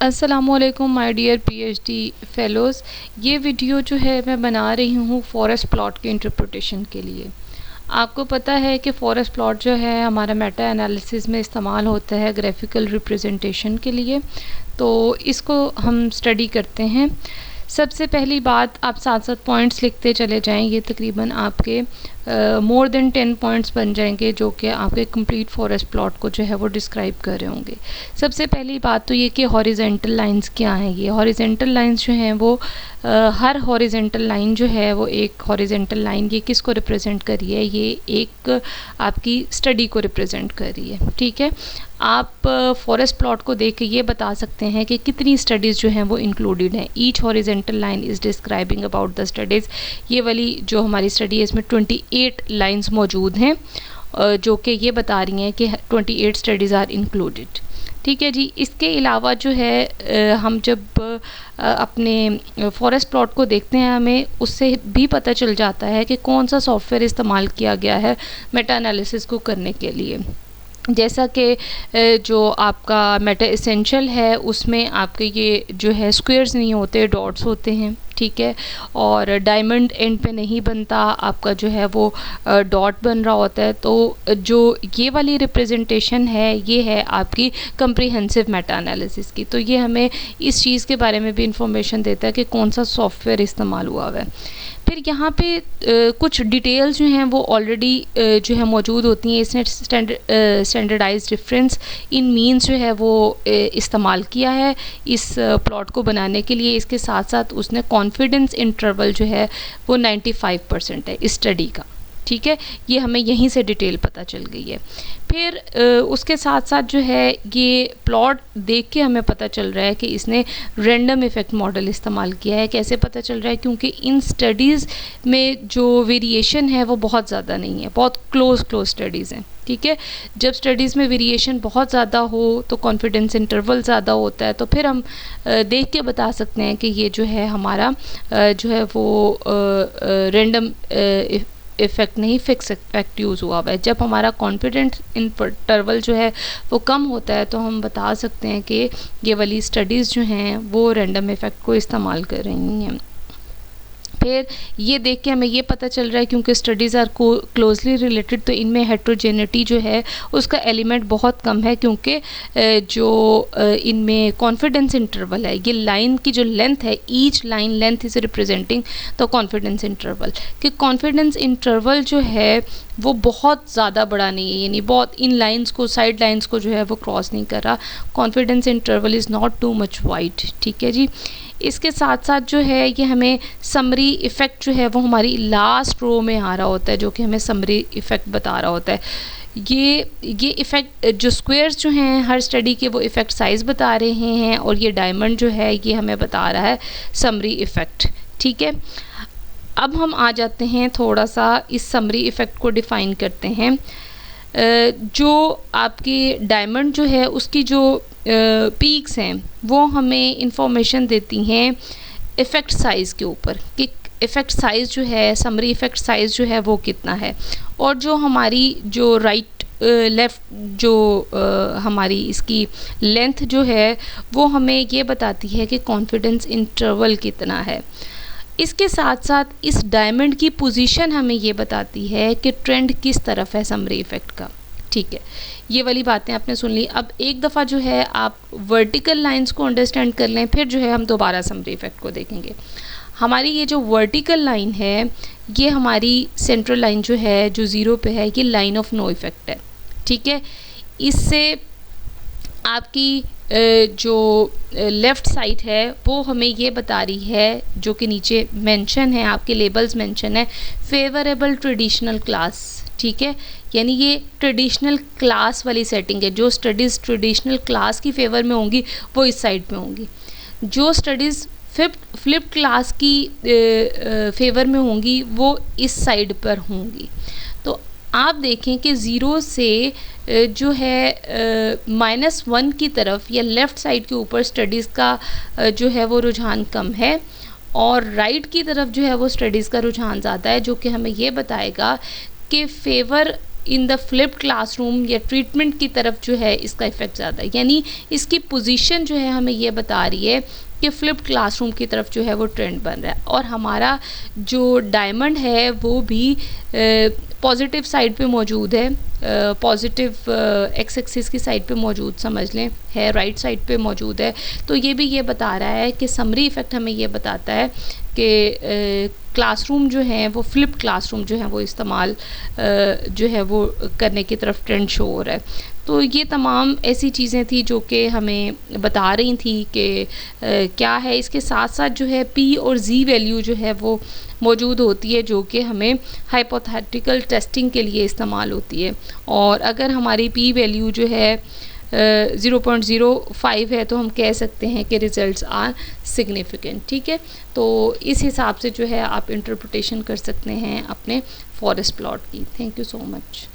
अस्सलामुअलैकुम my dear PhD fellows. ये video जो है मैं बना रही हूँ फॉरेस्ट प्लॉट के इंटरप्रिटेशन के लिए। आपको पता है कि फॉरेस्ट प्लॉट जो है हमारा मेटा एनालिसिस में इस्तेमाल होता है ग्राफिकल रिप्रेजेंटेशन के लिए, तो इसको हम स्टडी करते हैं। सबसे पहली बात, आप साथ साथ पॉइंट्स लिखते चले जाएं। ये तकरीबन आपके मोर देन 10 पॉइंट्स बन जाएंगे जो कि आपके कंप्लीट फॉरेस्ट प्लॉट को जो है वो डिस्क्राइब कर रहे होंगे। सबसे पहली बात तो ये कि हॉरिजेंटल लाइंस क्या हैं। ये हॉरिजेंटल लाइंस जो हैं वो हर हॉरिजेंटल लाइन जो है वो एक हॉरिजेंटल लाइन ये किसको रिप्रेजेंट कर रही है, ये एक आपकी स्टडी को रिप्रेजेंट कर रही है। ठीक है, आप फॉरेस्ट प्लॉट को देख के ये बता सकते हैं कि कितनी स्टडीज़ जो हैं वो इंक्लूडेड हैं। Each horizontal line is describing about the studies. ये वाली जो हमारी स्टडी है इसमें 28 लाइंस मौजूद हैं जो कि ये बता रही हैं कि 28 स्टडीज़ आर इंक्लूडेड। ठीक है जी। इसके अलावा जो है हम जब अपने फॉरेस्ट प्लॉट को देखते हैं हमें उससे भी पता चल जाता है कि कौन सा सॉफ्टवेयर इस्तेमाल किया गया है मेटा एनालिसिस को करने के लिए। जैसा कि जो आपका मेटा एसेंशियल है उसमें आपके ये जो है स्क्वेयर्स नहीं होते, डॉट्स होते हैं। ठीक है, और डायमंड एंड पे नहीं बनता, आपका जो है वो डॉट बन रहा होता है। तो जो ये वाली रिप्रेजेंटेशन है ये है आपकी कंप्रीहेंसिव मेटा एनालिसिस की। तो ये हमें इस चीज़ के बारे में भी इंफॉर्मेशन देता है कि कौन सा सॉफ्टवेयर इस्तेमाल हुआ है। फिर यहाँ पे कुछ डिटेल्स जो हैं वो ऑलरेडी जो है मौजूद होती हैं। इसने स्टैंडर्डाइज्ड डिफरेंस इन मीन्स जो है वो इस्तेमाल किया है इस प्लॉट को बनाने के लिए। इसके साथ साथ उसने कॉन्फिडेंस इंटरवल जो है वो 95% है इस स्टडी का। ठीक है, ये हमें यहीं से डिटेल पता चल गई है। फिर उसके साथ साथ जो है ये प्लॉट देख के हमें पता चल रहा है कि इसने रैंडम इफ़ेक्ट मॉडल इस्तेमाल किया है। कैसे पता चल रहा है? क्योंकि इन स्टडीज़ में जो वेरिएशन है वो बहुत ज़्यादा नहीं है, बहुत क्लोज स्टडीज़ हैं। ठीक है, जब स्टडीज़ में वेरिएशन बहुत ज़्यादा हो तो कॉन्फिडेंस इंटरवल ज़्यादा होता है, तो फिर हम देख के बता सकते हैं कि ये जो है हमारा जो है वो रैंडम इफ़ेक्ट नहीं, फिक्स इफेक्ट यूज़ हुआ है। जब हमारा कॉन्फिडेंस इंटरवल जो है वो कम होता है तो हम बता सकते हैं कि ये वाली स्टडीज़ जो हैं वो रैंडम इफ़ेक्ट को इस्तेमाल कर रही हैं। फिर ये देख के हमें ये पता चल रहा है क्योंकि स्टडीज़ आर क्लोजली रिलेटेड, तो इनमें हेट्रोजेनिटी जो है उसका एलिमेंट बहुत कम है, क्योंकि जो इनमें कॉन्फिडेंस इंटरवल है, ये लाइन की जो लेंथ है, each line length is representing the confidence interval. कि कॉन्फिडेंस इंटरवल जो है वो बहुत ज़्यादा बड़ा नहीं है, यानी बहुत इन लाइंस को, साइड लाइंस को जो है वो क्रॉस नहीं कर रहा। Confidence interval is not too much wide. ठीक है जी। इसके साथ साथ जो है ये हमें समरी इफ़ेक्ट जो है वो हमारी लास्ट रो में आ रहा होता है, जो कि हमें समरी इफ़ेक्ट बता रहा होता है। ये इफ़ेक्ट जो स्क्वेयर्स जो हैं हर स्टडी के वो इफ़ेक्ट साइज़ बता रहे हैं, और ये डायमंड जो है ये हमें बता रहा है समरी इफ़ेक्ट। ठीक है, अब हम आ जाते हैं थोड़ा सा इस समरी इफ़ेक्ट को डिफ़ाइन करते हैं। जो आपकी डायमंड जो है उसकी जो पीक्स हैं वो हमें इंफॉर्मेशन देती हैं इफ़ेक्ट साइज़ के ऊपर कि इफ़ेक्ट साइज़ जो है, समरी इफ़ेक्ट साइज़ जो है वो कितना है। और जो हमारी जो राइट लेफ़्ट जो हमारी इसकी लेंथ जो है वो हमें ये बताती है कि कॉन्फिडेंस इंटरवल कितना है। इसके साथ साथ इस डायमंड की पोजीशन हमें ये बताती है कि ट्रेंड किस तरफ है समरी इफ़ेक्ट का। ठीक है, ये वाली बातें आपने सुन ली। अब एक दफ़ा जो है आप वर्टिकल लाइंस को अंडरस्टैंड कर लें, फिर जो है हम दोबारा समरी इफ़ेक्ट को देखेंगे। हमारी ये जो वर्टिकल लाइन है ये हमारी सेंट्रल लाइन जो है जो ज़ीरो पे है, ये लाइन ऑफ नो इफ़ेक्ट है। ठीक है, इससे आपकी जो लेफ़्ट साइड है वो हमें ये बता रही है, जो कि नीचे मेंशन है, आपके लेबल्स मेंशन है, फेवरेबल ट्रेडिशनल क्लास। ठीक है, यानी ये ट्रेडिशनल क्लास वाली सेटिंग है। जो स्टडीज़ ट्रेडिशनल क्लास की फेवर में होंगी वो इस साइड में होंगी, जो स्टडीज़ फ्लिप क्लास की फेवर में होंगी वो इस साइड पर होंगी। तो आप देखें कि ज़ीरो से जो है -1 की तरफ या लेफ़्ट साइड के ऊपर स्टडीज़ का जो है वो रुझान कम है, और राइट की तरफ जो है वो स्टडीज़ का रुझान ज़्यादा है, जो कि हमें ये बताएगा कि favour in the flipped classroom या ट्रीटमेंट की तरफ जो है इसका इफ़ेक्ट ज़्यादा है, यानी इसकी पोजीशन जो है हमें ये बता रही है कि फ्लिप्ड क्लासरूम की तरफ जो है वो ट्रेंड बन रहा है। और हमारा जो डायमंड है वो भी पॉजिटिव साइड पे मौजूद है, पॉजिटिव एक्स एक्सिस की साइड पे मौजूद समझ लें है, राइट साइड पे मौजूद है। तो ये भी ये बता रहा है कि समरी इफ़ेक्ट हमें ये बताता है कि क्लासरूम जो है वो फ्लिप क्लासरूम जो है वो इस्तेमाल जो है वो करने की तरफ ट्रेंड शो हो रहा है। तो ये तमाम ऐसी चीज़ें थी जो कि हमें बता रही थी कि क्या है। इसके साथ साथ जो है P और Z वैल्यू जो है वो मौजूद होती है, जो कि हमें हाइपोथेटिकल टेस्टिंग के लिए इस्तेमाल होती है। और अगर हमारी P वैल्यू जो है 0.05 है तो हम कह सकते हैं कि रिज़ल्ट्स आर सिग्निफिकेंट। ठीक है, तो इस हिसाब से जो है आप इंटरप्रिटेशन कर सकते हैं अपने फॉरेस्ट प्लॉट की। Thank you so much.